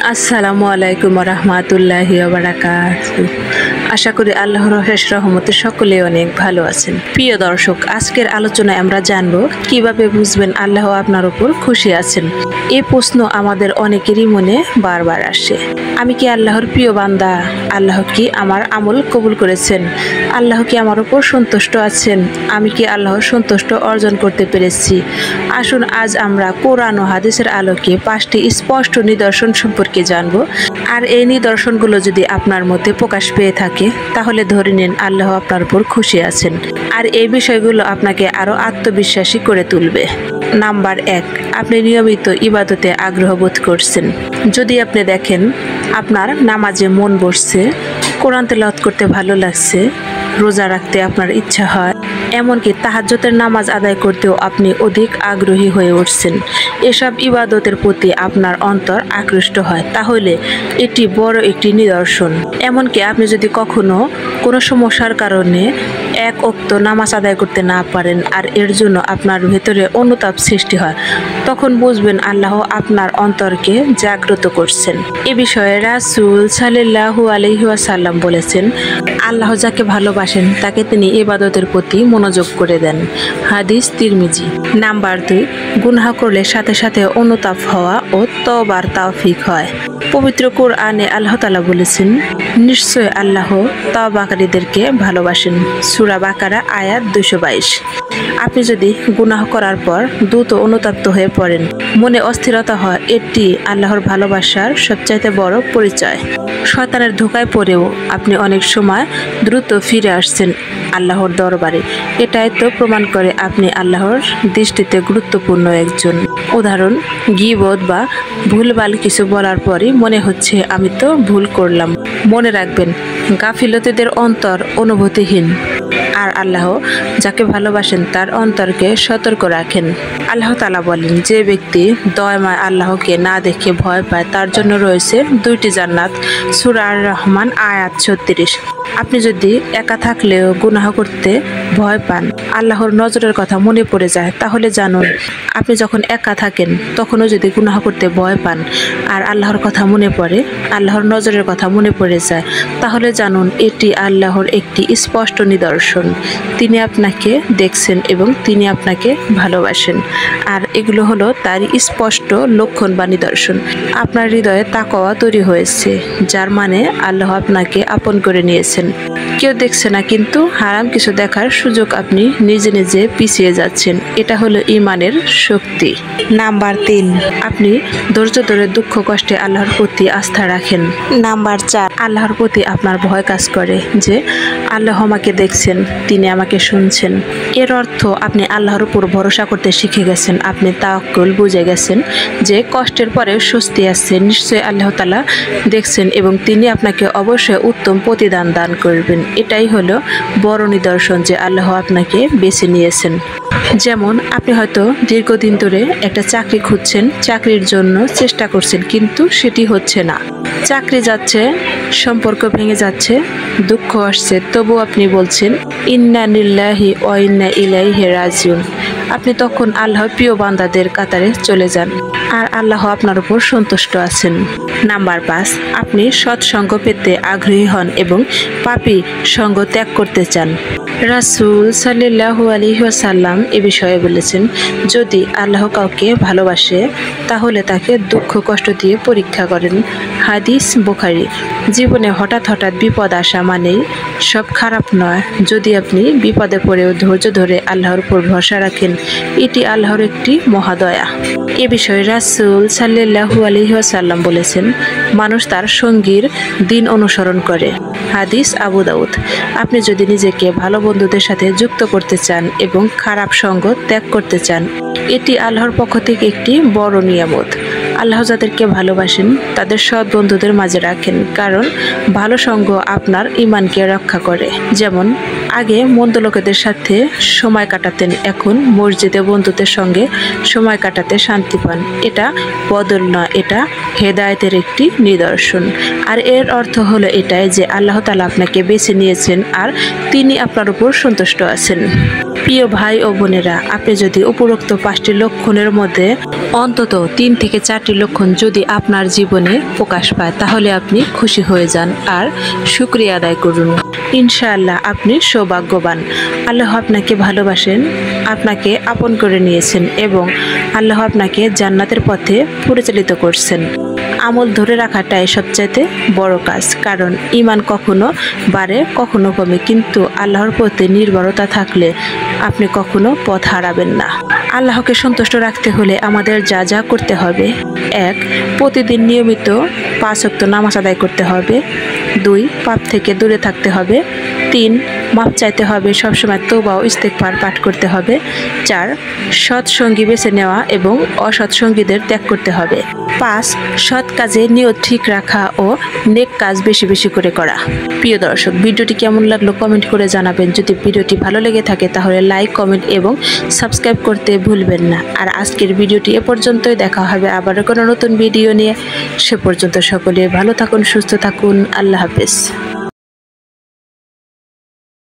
আসসালামু আলাইকুম রহমাতুল্লাহি ওয়া বারাকাতুহু। আশা করি আল্লাহর অশেষ রহমতে সকলে অনেক ভালো আছেন। প্রিয় দর্শক, আজকের আলোচনায় আমরা জানব কিভাবে বুঝবেন আল্লাহ আপনার উপর খুশি আছেন। এই প্রশ্ন আমাদের অনেকেরই মনে বারবার আসে। আমি কি আল্লাহর প্রিয় বান্দা? আল্লাহ কি আমার আমল কবুল করেছেন? আল্লাহ কি আমার উপর সন্তুষ্ট আছেন? আমি কি আল্লাহর সন্তুষ্ট অর্জন করতে পেরেছি? আসুন আজ আমরা কোরআন ও হাদিসের আলোকে 5টি স্পষ্ট নিদর্শন সম্পর্কে জানব। আর এই নিদর্শনগুলো যদি আপনার মধ্যে প্রকাশ পেয়ে থাকে তাহলে ধরে নিন আল্লাহ আপনার উপর খুশি আছেন। আর এই বিষয়গুলো আপনাকে আরো আত্মবিশ্বাসী করে তুলবে। নাম্বার 1, আপনি নিয়মিত ইবাদতে আগ্রহ বোধ করছেন। যদি আপনি দেখেন আপনার নামাজে মন বসছে, কোরআন তেলাওয়াত করতে ভালো লাগছে, রোজা রাখতে আপনার ইচ্ছা হয়, এমনকি তাহাজ্জুদের নামাজ আদায় করতেও আপনি অধিক আগ্রহী হয়ে উঠছেন, এসব ইবাদতের প্রতি আপনার অন্তর আকৃষ্ট হয়, তাহলে এটি বড় একটি নিদর্শন। এমনকি আপনি যদি কখনো কোনো সমস্যার কারণে এক ওয়াক্ত নামাজ আদায় করতে না পারেন আর এর জন্য আপনার ভেতরে অনুতাপ সৃষ্টি হয়, তখন বুঝবেন আল্লাহ আপনার অন্তরকে জাগ্রত করছেন। এ বিষয়ে রাসূল সাল্লাল্লাহু আলাইহি ওয়াসাল্লাম বলেছেন, আল্লাহ যাকে ভালোবাসেন তাকে তিনি ইবাদতের প্রতি মনোযোগ করে দেন। হাদিস তিরমিজি। নাম্বার 2, গুনাহ করলে সাথে সাথে অনুতাপ হওয়া ও তওবার তৌফিক হয়। পবিত্র কোরআনে আল্লাহ তাআলা বলেছেন, নিশ্চয় আল্লাহ তওবাকারীদেরকে ভালোবাসেন। সূরা বাকারা আয়াত 222। আপনি যদি গুনাহ করার পর দ্রুত অনুতপ্ত হয়ে পড়েন, মনে অস্থিরতা হয়, এটি আল্লাহর ভালোবাসার সবচাইতে বড় পরিচয়। শয়তানের ধোঁকায় পড়েও আপনি অনেক সময় দ্রুত ফিরে আসছেন আল্লাহর দরবারে, এটাই তো প্রমাণ করে আপনি আল্লাহর দৃষ্টিতে গুরুত্বপূর্ণ একজন। উদাহরণ, গীবত বা ভুলভাল কিছু বলার পরই মনে হচ্ছে আমি তো ভুল করলাম। মনে রাখবেন, গাফিলতিদের অন্তর অনুভূতিহীন, আর আল্লাহ যাকে ভালোবাসেন তার অন্তরকে সতর্ক রাখেন। আল্লাহ তাআলা বলেন, যে ব্যক্তি দয়াময় আল্লাহকে না দেখে ভয় পায় তার জন্য রয়েছে 2টি জান্নাত। সূরা আর রহমান আয়াত 36। আপনি যদি একা থাকলেও গুনাহ করতে ভয় পান, আল্লাহর নজরের কথা মনে পড়ে যায়, তাহলে জানুন আপনি যখন একা থাকেন তখনও যদি গুনাহ করতে ভয় পান আর আল্লাহর কথা মনে পড়ে, আল্লাহর নজরের কথা মনে পড়ে যায়, তাহলে জানুন এটি আল্লাহর একটি স্পষ্ট নিদর্শন। তিনি আপনাকে দেখছেন এবং তিনি আপনাকে ভালোবাসেন। আর এগুলো হলো তারই স্পষ্ট লক্ষণ বা নিদর্শন। আপনার হৃদয়ে তাকওয়া তৈরি হয়েছে, যার মানে আল্লাহ আপনাকে আপন করে নিয়েছেন। কেউ দেখছে না, কিন্তু হারাম কিছু দেখার সুযোগ আপনি নিজে নিজে পিছিয়ে যাচ্ছেন। এটা হলো ঈমানের শক্তি। নাম্বার 3, আপনি ধৈর্য ধরে দুঃখ কষ্টে আল্লাহর প্রতি আস্থা রাখেন। নাম্বার 4, আল্লাহর প্রতি আপনার ভয় কাজ করে যে আল্লাহ আমাকে দেখছেন, তিনি আমাকে শুনছেন। এর অর্থ আপনি আল্লাহর উপর ভরসা করতে শিখে গেছেন। আপনি তাওয়াক্কুল বুঝে গেছেন যে কষ্টের পরে স্বস্তি আছে। নিশ্চয়ই আল্লাহ তাআলা দেখছেন এবং তিনি আপনাকে অবশ্যই উত্তম প্রতিদান দান করবেন। এটাই হলো বড় নিদর্শন যে আল্লাহ আপনাকে বেছে নিয়েছেন। যেমন আপনি হয়তো দীর্ঘদিন ধরে একটা চাকরি খুঁজছেন, চাকরির জন্য চেষ্টা করছেন, কিন্তু সেটি হচ্ছে না। চাকরি যাচ্ছে, সম্পর্ক ভেঙে যাচ্ছে, দুঃখ আসছে, তবু আপনি বলছেন ইন্না লিল্লাহি ওয়া ইন্না ইলাইহি রাজিউন। আপনি তখন আল্লাহর প্রিয় বান্দাদের কাতারে চলে যান আর আল্লাহ আপনার উপর সন্তুষ্ট আছেন। নাম্বার 5, আপনি সৎসঙ্গ পেতে আগ্রহী হন এবং পাপী সঙ্গ ত্যাগ করতে চান। রাসূল সাল্লাল্লাহু আলাইহি ওয়াসাল্লাম এ বিষয়ে বলেছেন, যদি আল্লাহ কাউকে ভালোবাসে তাহলে তাকে দুঃখ কষ্ট দিয়ে পরীক্ষা করেন। হাদিস বুখারী। জীবনে হঠাৎ হঠাৎ বিপদ আসা মানেই সব খারাপ নয়। যদি আপনি বিপদে পড়েও ধৈর্য ধরে আল্লাহর উপর ভরসা রাখেন, এটি আল্লাহর একটি মহাদয়া। এ বিষয়ে রাসূল সাল্লাল্লাহু আলাইহি ওয়াসাল্লাম বলেছেন, মানুষ তার সঙ্গীর দিন অনুসরণ করে। হাদিস আবু দাউদ। আপনি যদি নিজেকে ভালো বন্ধুদের সাথে যুক্ত করতে চান এবং খারাপ সঙ্গ ত্যাগ করতে চান, এটি আল্লাহর পক্ষ থেকে একটি বড় নিয়ামত। আল্লাহ যাদেরকে ভালোবাসেন তাদের সৎ বন্ধুদের মাঝে রাখেন, কারণ ভালো সঙ্গ আপনার ঈমানকে রক্ষা করে। যেমন আগে মন্দ লোকেদের সাথে সময় কাটাতেন, এখন মসজিদে বন্ধুদের সঙ্গে সময় কাটাতে শান্তি পান। এটা বদল নয়, এটা হেদায়েতের একটি নিদর্শন। আর এর অর্থ হলো এটাই যে আল্লাহ তাআলা আপনাকে বেছে নিয়েছেন আর তিনি আপনার উপর সন্তুষ্ট আছেন। প্রিয় ভাই ও বোনেরা, আপনি যদি উপরোক্ত 5টি লক্ষণের মধ্যে অন্তত 3 থেকে 4টি লক্ষণ যদি আপনার জীবনে প্রকাশ পায় তাহলে আপনি খুশি হয়ে যান আর শুকরিয়া আদায় করুন। ইনশাআল্লাহ আপনি সৌভাগ্যবান। আল্লাহ আপনাকে ভালোবাসেন, আপনাকে আপন করে নিয়েছেন এবং আল্লাহ আপনাকে জান্নাতের পথে পরিচালিত করছেন। আমল ধরে রাখাটাই সবচাইতে বড় কাজ, কারণ ঈমান কখনো বাড়ে কখনো কমে, কিন্তু আল্লাহর প্রতি নির্ভরতা থাকলে আপনি কখনো পথ হারাবেন না। আল্লাহকে সন্তুষ্ট রাখতে হলে আমাদের যা যা করতে হবে: 1. প্রতিদিন নিয়মিত 5 ওয়াক্ত নামাজ আদায় করতে হবে। 2. পাপ থেকে দূরে থাকতে হবে। 3. মাপ চাইতে হবে, সবসময় তওবা ও ইস্তেগফার পাঠ করতে হবে। 4. সৎ সঙ্গী বেছে নেওয়া এবং অসৎ সঙ্গীদের ত্যাগ করতে হবে। 5. সৎ কাজে নিয়ত ঠিক রাখা ও নেক কাজ বেশি বেশি করে করা। প্রিয় দর্শক, ভিডিওটি কেমন লাগলো কমেন্ট করে জানাবেন। যদি ভিডিওটি ভালো লেগে থাকে তাহলে লাইক, কমেন্ট এবং সাবস্ক্রাইব করতে ভুলবেন না। আর আজকের ভিডিওটি এ পর্যন্তই। দেখা হবে আবারও কোনো নতুন ভিডিও নিয়ে। সে পর্যন্ত সকলে ভালো থাকুন, সুস্থ থাকুন। আল্লাহ হাফেজ।